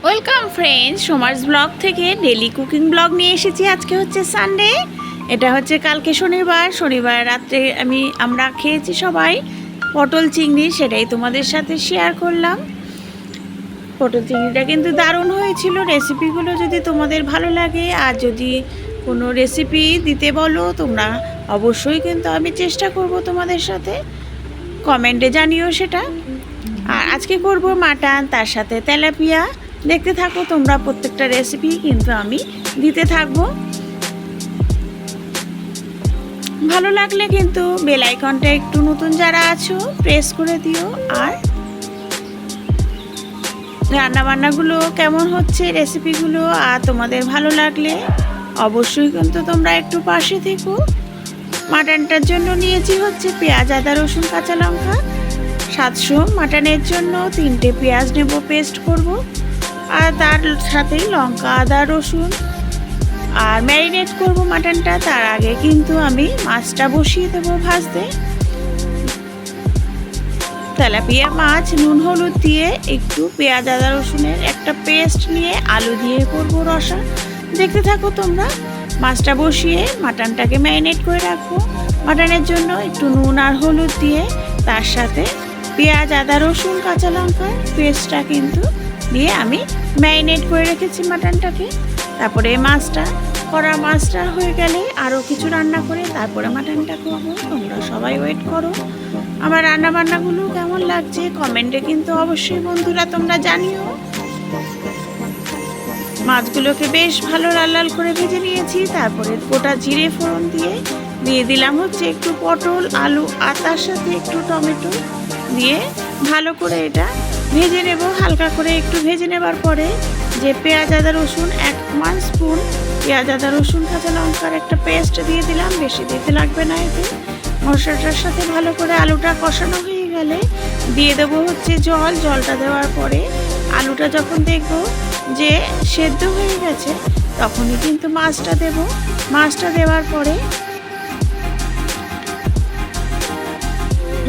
Welcome friends, সোমার্স blog থেকে daily cooking blog নিয়ে এসেছি। আজকে হচ্ছে সানডে, এটা হচ্ছে কালকে শনিবার রাত্রে আমরা খেয়েছি সবাই পটল চিংড়ি, সেটাই তোমাদের সাথে শেয়ার করলাম। পটল চিংড়িটা কিন্তু দারুণ হয়েছিল। রেসিপিগুলো যদি তোমাদের ভালো লাগে আর যদি কোনো রেসিপি দিতে বলো তোমরা, অবশ্যই কিন্তু আমি চেষ্টা করব তোমাদের সাথে, কমেন্টে জানিও সেটা। আর আজকে করব মাটন, তার সাথে তেলাপিয়া। দেখতে থাকো তোমরা, প্রত্যেকটা রেসিপি কিন্তু আমি দিতে থাকবো। ভালো লাগলে কিন্তু বেল আইকনটা একটু নতুন যারা আছো প্রেস করে দিও। আর রান্নাবান্নাগুলো কেমন হচ্ছে, রেসিপিগুলো আর তোমাদের ভালো লাগলে অবশ্যই কিন্তু তোমরা একটু পাশে থেকো। মাটনটার জন্য নিয়েছি হচ্ছে পেঁয়াজ, আদা, রসুন, কাঁচা লঙ্কা 700। মাটনের জন্য 3টে পেঁয়াজ নেব, পেস্ট করব। আর তার সাথেই লঙ্কা, আদা, রসুন আর ম্যারিনেট করব মাটনটা। তার আগে কিন্তু আমি মাছটা বসিয়ে দেবো ভাজতে। তেলাপিয়া মাছ নুন হলুদ দিয়ে একটু পেঁয়াজ, আদা, রসুনের একটা পেস্ট নিয়ে আলু দিয়ে করব রসা। দেখতে থাকো তোমরা। মাছটা বসিয়ে মাটনটাকে ম্যারিনেট করে রাখবো। মাটনের জন্য একটু নুন আর হলুদ দিয়ে তার সাথে পেঁয়াজ, আদা, রসুন, কাঁচা লঙ্কার পেস্টটা কিন্তু দিয়ে আমি ম্যারিনেট করে রেখেছি মাটনটাকে। তারপরে মাছটা হয়ে গেলে আরও কিছু রান্না করে তারপরে মাটনটা করবো। তোমরা সবাই ওয়েট করো। আমার রান্নাবান্নাগুলো কেমন লাগছে কমেন্টে কিন্তু অবশ্যই বন্ধুরা তোমরা জানিও। মাছগুলোকে বেশ ভালো লাল লাল করে ভেজে নিয়েছি। তারপরে গোটা জিরে ফোড়ন দিয়ে দিলাম হচ্ছে একটু পটল, আলু আর তার সাথে একটু টমেটো দিয়ে ভালো করে এটা ভেজে নেব। হালকা করে একটু ভেজে নেবার পরে যে পেঁয়াজ, আদা, রসুন 1 স্পুন পেঁয়াজ, আদা, রসুন, কাঁচা লঙ্কার একটা পেস্ট দিয়ে দিলাম। বেশি দিতে লাগবে না। এতে মশলাটার সাথে ভালো করে আলুটা কষানো হয়ে গেলে দিয়ে দেবো হচ্ছে জল। জলটা দেওয়ার পরে আলুটা যখন দেখবো যে সেদ্ধ হয়ে গেছে তখনই কিন্তু মাছটা দেব। মাছটা দেওয়ার পরে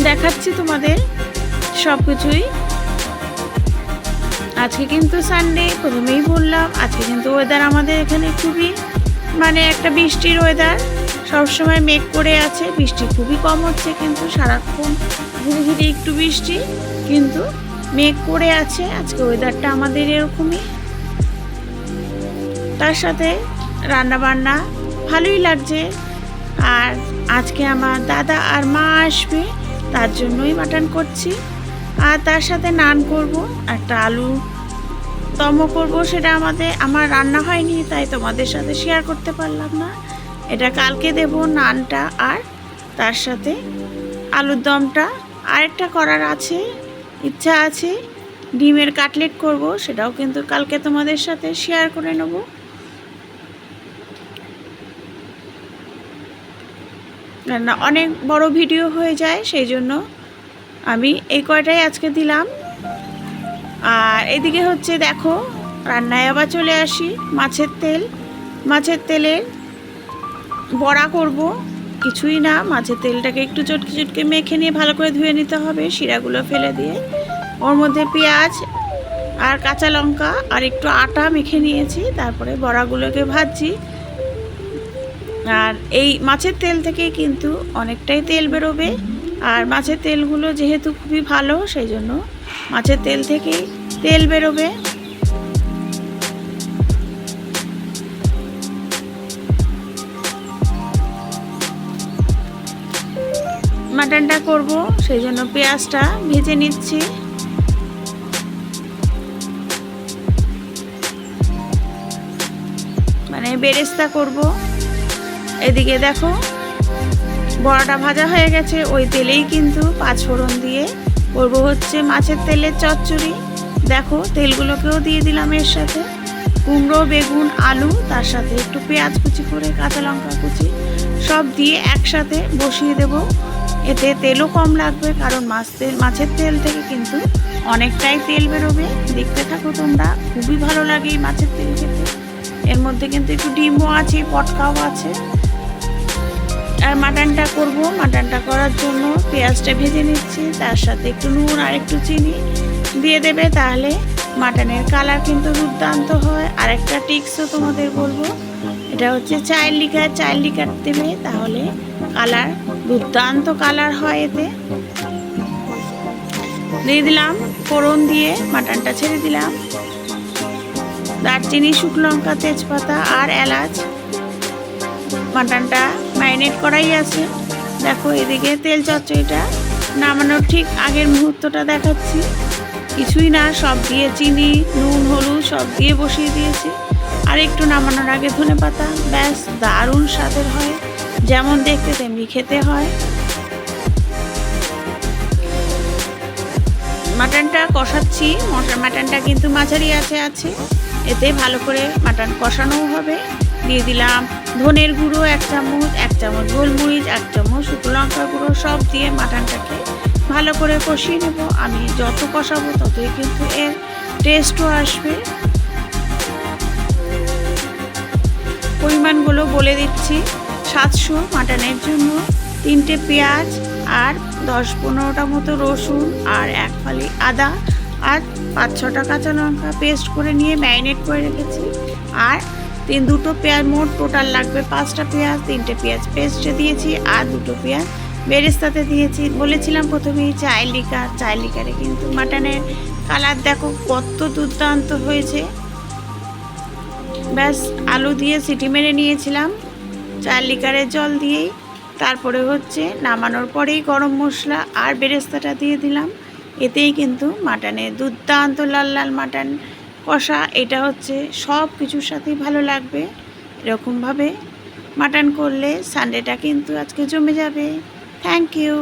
দেখাচ্ছি তোমাদের সব কিছুই। আজকে কিন্তু সানডে, প্রথমেই বললাম আজকে কিন্তু ওয়েদার আমাদের এখানে খুবই একটা বৃষ্টির ওয়েদার। সবসময় মেঘ করে আছে, বৃষ্টি খুবই কম হচ্ছে, কিন্তু সারাক্ষণ ধীরে ধীরে একটু বৃষ্টি, কিন্তু মেঘ করে আছে। আজকে ওয়েদারটা আমাদের এরকমই। তার সাথে রান্নাবান্না ভালোই লাগছে। আর আজকে আমার দাদা আর মা আসবে, তার জন্যই মাটন করছি। আর তার সাথে নান করব, একটা আলু দম করব। সেটা আমার রান্না হয়নি, তাই তোমাদের সাথে শেয়ার করতে পারলাম না। এটা কালকে দেব নানটা। আর তার সাথে আলুর দমটা আরেকটা করার আছে, ইচ্ছা আছে। ডিমের কাটলেট করব, সেটাও কিন্তু কালকে তোমাদের সাথে শেয়ার করে নেব। রান্না অনেক বড় ভিডিও হয়ে যায়, সেই জন্য আমি এই কয়টাই আজকে দিলাম। আর এদিকে হচ্ছে দেখো রান্নায় আবার চলে আসি। মাছের তেলের বড়া করব। কিছুই না, মাছের তেলটাকে একটু চটকে মেখে নিয়ে ভালো করে ধুয়ে নিতে হবে, শিরাগুলো ফেলে দিয়ে। ওর মধ্যে পেঁয়াজ আর কাঁচা লঙ্কা আর একটু আটা মেখে নিয়েছি। তারপরে বড়াগুলোকে ভাজছি। আর এই মাছের তেল থেকে কিন্তু অনেকটাই তেল বেরোবে। আর মাছের তেলগুলো যেহেতু খুবই ভালো, সেই জন্য মাছের তেল থেকেই তেল বেরোবে। মাটনটা করব, সেই জন্য পেঁয়াজটা ভেজে নিচ্ছি। বেরেস্তা করব। এদিকে দেখো বড়াটা ভাজা হয়ে গেছে। ওই তেলেই কিন্তু 5 ফোড়ন দিয়ে করবো হচ্ছে মাছের তেলের চচ্চড়ি। দেখো তেলগুলোকেও দিয়ে দিলাম এর সাথে। কুমড়ো, বেগুন, আলু, তার সাথে একটু পেঁয়াজ কুচি করে, কাঁচা লঙ্কা কুচি সব দিয়ে একসাথে বসিয়ে দেব। এতে তেলও কম লাগবে, কারণ মাছের তেল থেকে কিন্তু অনেকটাই তেল বেরোবে। দেখতে থাকো তোমরা, খুবই ভালো লাগে এই মাছের তেল খেতে। এর মধ্যে কিন্তু একটু ডিমও আছে, পটকাও আছে। আর মাটনটা করব। মাটনটা করার জন্য পেঁয়াজটা ভেজে নিচ্ছি, তার সাথে একটু নুন আর একটু চিনি দিয়ে দেবে, তাহলে মাটনের কালার কিন্তু দুর্দান্ত হয়। আরেকটা টিক্সও তোমাদের বলবো, এটা হচ্ছে চাইল্ড লিকার দেবে, তাহলে কালার দুর্দান্ত কালার হয়। এতে দিয়ে দিলাম ফোড়ন, দিয়ে মাটনটা ছেড়ে দিলাম। দারচিনি, শুকনো লঙ্কা, তেজপাতা আর এলাচ। মাটনটা ম্যারিনেট করাই আছে। দেখো এদিকে তেল চচ্চড়িটা নামানোর ঠিক আগের মুহূর্তটা দেখাচ্ছি। কিছুই না, সব দিয়ে চিনি, নুন, হলুদ সব দিয়ে বসিয়ে দিয়েছি। আর একটু নামানোর আগে ধনেপাতা, ব্যাস দারুণ স্বাদের হয়। যেমন দেখতে তেমনি খেতে হয়। মাটনটা কষাচ্ছি। মাটনটা কিন্তু মাঝারি আছে। এতে ভালো করে মাটন কষানোও হবে। দিয়ে দিলাম ধনের গুঁড়ো 1 চামচ, 1 চামচ গোলমরিচ, 1 চামচ শুকনো লঙ্কা গুঁড়ো, সব দিয়ে মাটনটাকে ভালো করে কষিয়ে নেব। আমি যত কষাবো ততই কিন্তু এর টেস্টও আসবে। পরিমাণগুলো বলে দিচ্ছি। 700 মাটনের জন্য 3টে পেঁয়াজ আর 10-15টা মতো রসুন আর 1 ফালি আদা আর 5-6টা কাঁচা লঙ্কা পেস্ট করে নিয়ে ম্যারিনেট করে রেখেছি। আর 2টো পেঁয়াজ, মোট টোটাল লাগবে 5টা পেঁয়াজ। 3টে পেঁয়াজ পেস্টে দিয়েছি আর 2টো পেঁয়াজ বেরেস্তাতে দিয়েছি। বলেছিলাম প্রথমেই চাইল্ড লিকারে কিন্তু মাটনের কালার দেখো কত দুর্দান্ত হয়েছে। ব্যাস আলু দিয়ে সিটি মেরে নিয়েছিলাম চাইল্ড লিকারের জল দিয়েই। তারপরে হচ্ছে নামানোর পরেই গরম মশলা আর বেরেস্তাটা দিয়ে দিলাম। এতেই কিন্তু মাটনের দুর্দান্ত লাল মাটন কষা। এটা হচ্ছে সব কিছুর সাথেই ভালো লাগবে। এরকমভাবে মাটন করলে সানডেটা কিন্তু আজকে জমে যাবে। Thank you.